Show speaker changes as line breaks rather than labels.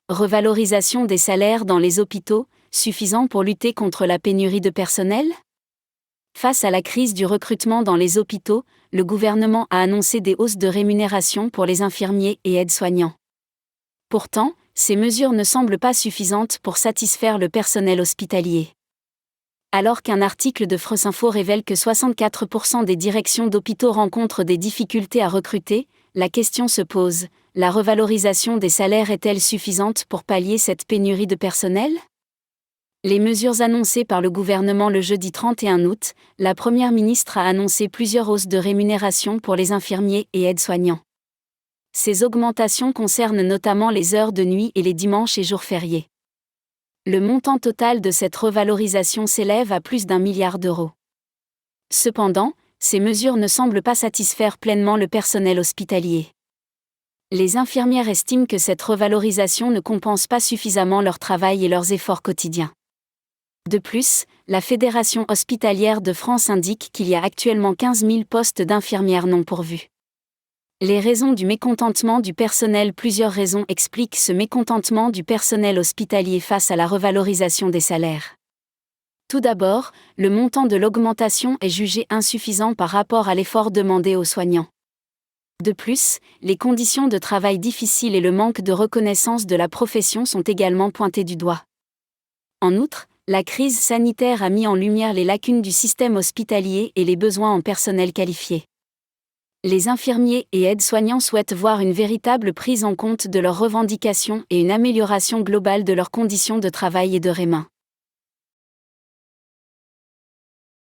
Revalorisation des salaires dans les hôpitaux, suffisant pour lutter contre la pénurie de personnel ? Face à la crise du recrutement dans les hôpitaux, le gouvernement a annoncé des hausses de rémunération pour les infirmiers et aides-soignants. Pourtant, ces mesures ne semblent pas suffisantes pour satisfaire le personnel hospitalier. Alors qu'un article de France Info révèle que 64% des directions d'hôpitaux rencontrent des difficultés à recruter, la question se pose, la revalorisation des salaires est-elle suffisante pour pallier cette pénurie de personnel ? Les mesures annoncées par le gouvernement le jeudi 31 août, la Première ministre a annoncé plusieurs hausses de rémunération pour les infirmiers et aides-soignants. Ces augmentations concernent notamment les heures de nuit et les dimanches et jours fériés. Le montant total de cette revalorisation s'élève à plus d'1 milliard d'euros. Cependant, ces mesures ne semblent pas satisfaire pleinement le personnel hospitalier. Les infirmières estiment que cette revalorisation ne compense pas suffisamment leur travail et leurs efforts quotidiens. De plus, la Fédération hospitalière de France indique qu'il y a actuellement 15 000 postes d'infirmières non pourvus. Les raisons du mécontentement du personnel. Plusieurs raisons expliquent ce mécontentement du personnel hospitalier face à la revalorisation des salaires. Tout d'abord, le montant de l'augmentation est jugé insuffisant par rapport à l'effort demandé aux soignants. De plus, les conditions de travail difficiles et le manque de reconnaissance de la profession sont également pointés du doigt. En outre, la crise sanitaire a mis en lumière les lacunes du système hospitalier et les besoins en personnel qualifié. Les infirmiers et aides-soignants souhaitent voir une véritable prise en compte de leurs revendications et une amélioration globale de leurs conditions de travail et de rémunération.